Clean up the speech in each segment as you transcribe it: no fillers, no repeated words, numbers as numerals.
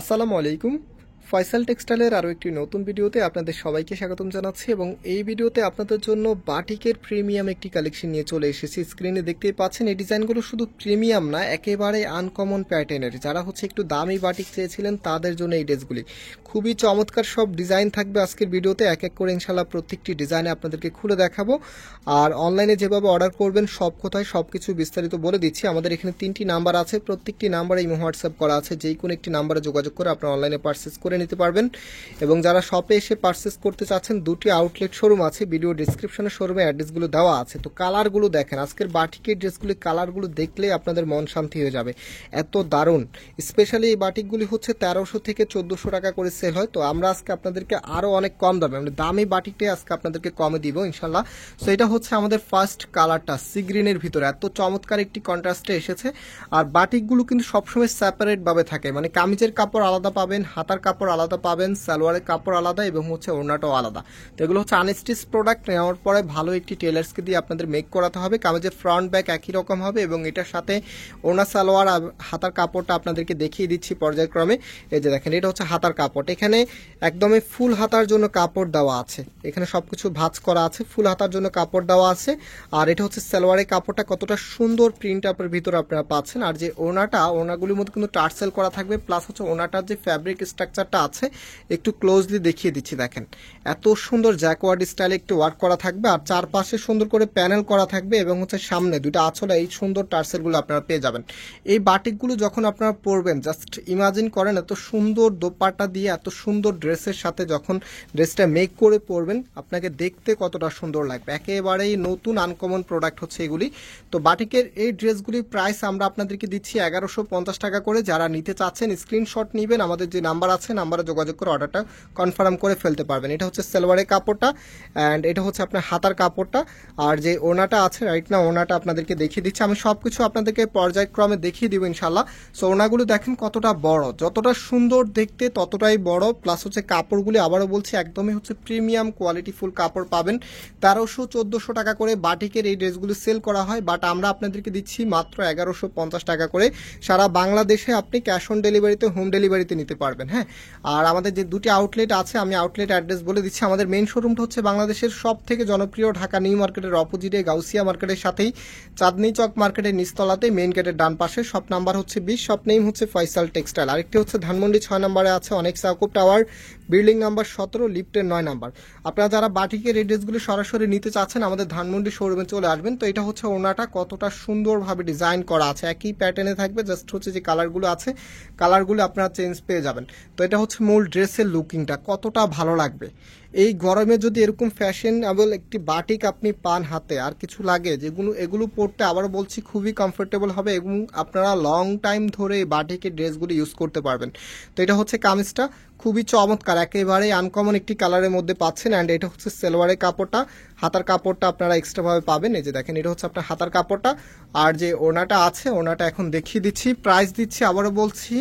আসসালামু আলাইকুম। ফয়সাল টেক্সটাইলের আরও একটি নতুন ভিডিওতে আপনাদের সবাইকে স্বাগতম জানাচ্ছি এবং এই ভিডিওতে আপনাদের জন্য বাটিকের প্রিমিয়াম একটি কালেকশন নিয়ে চলে এসেছি। স্ক্রিনে দেখতেই পাচ্ছেন এই ডিজাইনগুলো শুধু প্রিমিয়াম না, একেবারে আনকমন প্যাটার্নের। যারা হচ্ছে একটু দামি বাটিক চেয়েছিলেন তাদের জন্য এই ড্রেসগুলি খুবই চমৎকার সব ডিজাইন থাকবে আজকের ভিডিওতে। এক এক করে ইনশাল্লাহ প্রত্যেকটি ডিজাইনে আপনাদেরকে খুলে দেখাবো। আর অনলাইনে যেভাবে অর্ডার করবেন সব কোথায় সব কিছু বিস্তারিত বলে দিচ্ছি। আমাদের এখানে 3টি নাম্বার আছে, প্রত্যেকটি নাম্বারে ইমো হোয়াটসঅ্যাপ করা আছে। যেই কোনো একটি নাম্বারে যোগাযোগ করে আপনারা অনলাইনে পারচেস করে নিতে পারবেন। এবং যারা শপে এসে পারচেস করতে চাচ্ছেন, দুটি আউটলেট শোরুম আছে, ভিডিও ডিসক্রিপশনে শোরুমে অ্যাড্রেসগুলো দেওয়া আছে। তো কালারগুলো দেখেন, আজকের বাটিকের ড্রেসগুলি কালারগুলো দেখলে আপনাদের মন শান্তি হয়ে যাবে, এত দারুণ। স্পেশালি এই বাটিকগুলি হচ্ছে 1300 থেকে 1400 টাকা করে সেল হয়। তো আমরা আজকে আপনাদেরকে আরও অনেক কম দামে, মানে দামি বাটিকটাই আজকে আপনাদেরকে কমে দিব ইনশাল্লাহ। সো এটা হচ্ছে আমাদের ফার্স্ট কালারটা সি গ্রিনের ভিতরে, এত চমৎকার একটি কন্ট্রাস্টে এসেছে। আর বাটিকগুলো কিন্তু সবসময় সেপারেট ভাবে থাকে, মানে কামিজের কাপড় আলাদা পাবেন, হাতার কাপড় আলাদা পাবেন, সালোয়ারের কাপড় আলাদা এবং হচ্ছে ওড়নাটাও আলাদা। তো এগুলো হচ্ছে আনস্টিচ প্রোডাক্ট। নেওয়ার পরে ভালো একটি টেলার্সকে দিয়ে আপনাদের মেক করাতে হবে। কামিজের ফ্রন্ট ব্যাক একই রকম হবে এবং এটার সাথে ওড়না সালোয়ার হাতার কাপড়টা আপনাদেরকে দেখিয়ে দিচ্ছি পর্যায়ক্রমে। এই যে দেখেন, এটা হচ্ছে হাতার কাপড়। এখানে একদমই ফুল হাতার জন্য কাপড় দেওয়া আছে, এখানে সবকিছু ভাঁজ করা আছে, ফুল হাতার জন্য কাপড় দেওয়া আছে। আর এটা হচ্ছে সালোয়ারের কাপড়টা, কতটা সুন্দর প্রিন্ট আপের ভিতরে আপনারা পাচ্ছেন। আর যে ওড়নাগুলির মধ্যে কিন্তু টার্সেল করা থাকবে, প্লাস হচ্ছে ওড়নাটার যে ফ্যাব্রিক স্ট্রাকচারটা আছে একটু ক্লোজলি দেখিয়ে দিচ্ছি। দেখেন এত সুন্দর জ্যাকওয়ার্ড স্টাইলে একটু ওয়ার্ক করা থাকবে, আর চারপাশে সুন্দর করে প্যানেল করা থাকবে এবং হচ্ছে সামনে দুটো আঁচলে এই সুন্দর টার্সেলগুলো আপনারা পেয়ে যাবেন। এই বাটিকগুলো যখন আপনারা পরবেন, জাস্ট ইমাজিন করেন এত সুন্দর দোপাট্টা দিয়ে এত সুন্দর ড্রেসের সাথে যখন ড্রেসটা মেক করে পরবেন, আপনাকে দেখতে কতটা সুন্দর লাগবে। একেবারেই নতুন আনকমন প্রোডাক্ট হচ্ছে এগুলি। তো বাটিকের এই ড্রেসগুলির প্রাইস আমরা আপনাদেরকে দিচ্ছি 1150 টাকা করে। যারা নিতে চাচ্ছেন স্ক্রিনশট নেবেন, আমাদের যে নাম্বার আছে নাম্বারে যোগাযোগ করে অর্ডারটা কনফার্ম করে ফেলতে পারবেন। এটা হচ্ছে সালোয়ারের কাপড়টা অ্যান্ড এটা হচ্ছে আপনার হাতার কাপড়টা। আর যে ওড়নাটা আছে রাইট না, ওড়নাটা আপনাদেরকে দেখিয়ে দিচ্ছি। আমি সব কিছু আপনাদেরকে পর্যায়ক্রমে দেখিয়ে দিব ইনশাল্লাহ। সো ওড়নাগুলো দেখেন কতটা বড়, যতটা সুন্দর দেখতে ততটাই বড়। প্লাস হচ্ছে কাপড়গুলি আবারও বলছি একদমই হচ্ছে প্রিমিয়াম কোয়ালিটি ফুল কাপড় পাবেন। 1300-1400 টাকা করে বাটিকের এই ড্রেসগুলো সেল করা হয়, বাট আমরা আপনাদেরকে দিচ্ছি মাত্র 1150 টাকা করে। সারা বাংলাদেশে আপনি ক্যাশ অন ডেলিভারিতে, হোম ডেলিভারিতে নিতে পারবেন। হ্যাঁ, আর আমাদের যে দুটি আউটলেট আছে আমি আউটলেট অ্যাড্রেস বলে দিচ্ছি। আমাদের মেইন শোরুমটা হচ্ছে বাংলাদেশের সব থেকে জনপ্রিয় ঢাকা নিউ মার্কেটের অপোজিটে গাউসিয়া মার্কেটের সাথেই চাঁদনি চক মার্কেটের নিচতলাতে মেইন গেটের ডান পাশে। শপ নাম্বার হচ্ছে 20, শপ নেম হচ্ছে ফয়সাল টেক্সটাইল। আরেকটি হচ্ছে ধানমন্ডি 6 নম্বরে আছে অনেক সাকুব টাওয়ার, বিল্ডিং নাম্বার 17, লিফটের 9 নাম্বার। আপনারা যারা বাটিকের এই ড্রেসগুলি সরাসরি নিতে চাচ্ছেন আমাদের ধানমন্ডি শোরুমে চলে আসবেন। তো এটা হচ্ছে ওড়নাটা, কতটা সুন্দরভাবে ডিজাইন করা আছে, একই প্যাটার্নে থাকবে, জাস্ট হচ্ছে যে কালারগুলো আছে কালারগুলো আপনারা চেঞ্জ পেয়ে যাবেন। তো এটা হচ্ছে মূল ড্রেসের লুকিংটা, কতটা ভালো লাগবে। এই গরমে যদি এরকম ফ্যাশনেবল একটি বাটিক আপনি পান হাতে, আর কিছু লাগে যেগুলো, এগুলো পরতে আবারও বলছি খুবই কমফোর্টেবল হবে এবং আপনারা লং টাইম ধরে এই বাটিকের ড্রেসগুলো ইউজ করতে পারবেন। তো এটা হচ্ছে কামিজটা, খুবই চমৎকার, একেবারে আনকমন একটি কালারের মধ্যে পাচ্ছেন। অ্যান্ড এটা হচ্ছে সালোয়ারের কাপড়টা, হাতার কাপড়টা আপনারা এক্সট্রাভাবে পাবেন। এই যে দেখেন, এটা হচ্ছে আপনার হাতার কাপড়টা। আর যে ওড়নাটা আছে, ওড়নাটা এখন দেখিয়ে দিচ্ছি। প্রাইস দিচ্ছি আবারও বলছি,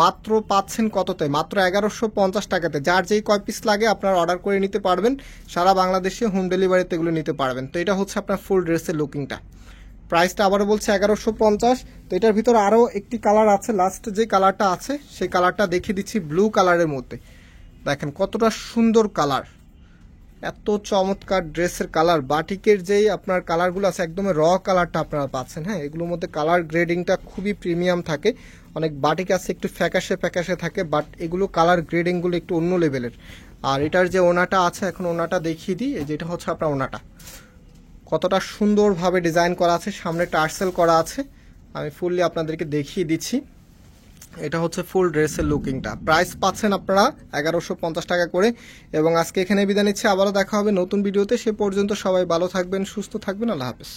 মাত্র পাচ্ছেন কততে, মাত্র 1150 টাকাতে। যার যেই কয় পিস লাগে আপনারা অর্ডার করে নিতে পারবেন, সারা বাংলাদেশে হোম ডেলিভারিতে এগুলো নিতে পারবেন। তো এটা হচ্ছে আপনার ফুল ড্রেসের লুকিংটা। প্রাইসটা আবারও বলছে 1150। তো এটার ভিতরে আরও একটি কালার আছে, লাস্ট যে কালারটা আছে সেই কালারটা দেখিয়ে দিচ্ছি, ব্লু কালারের মধ্যে। দেখেন কতটা সুন্দর কালার, এত চমৎকার ড্রেসের কালার। বাটিকের যেই আপনার কালারগুলো আছে একদম র কালারটা আপনারা পাচ্ছেন। হ্যাঁ, এগুলোর মধ্যে কালার গ্রেডিংটা খুবই প্রিমিয়াম থাকে। অনেক বাটিক আছে একটু ফ্যাকাশে ফ্যাকাশে থাকে, বাট এগুলো কালার গ্রেডিংগুলো একটু অন্য লেভেলের। আর এটার যে ওড়নাটা আছে, এখন ওড়নাটা দেখিয়ে দিই। যেটা হচ্ছে আপনার ওড়নাটা, কতটা সুন্দরভাবে ডিজাইন করা আছে, সামনে টার্সেল করা আছে। আমি ফুললি আপনাদেরকে দেখিয়ে দিচ্ছি। এটা হচ্ছে ফুল ড্রেসের লুকিংটা। প্রাইস পাচ্ছেন আপনারা 1150 টাকা করে। এবং আজকে এখানে বিদায় নিচ্ছি, আবারও দেখা হবে নতুন ভিডিওতে। সে পর্যন্ত সবাই ভালো থাকবেন, সুস্থ থাকবেন। আল্লাহ হাফেজ।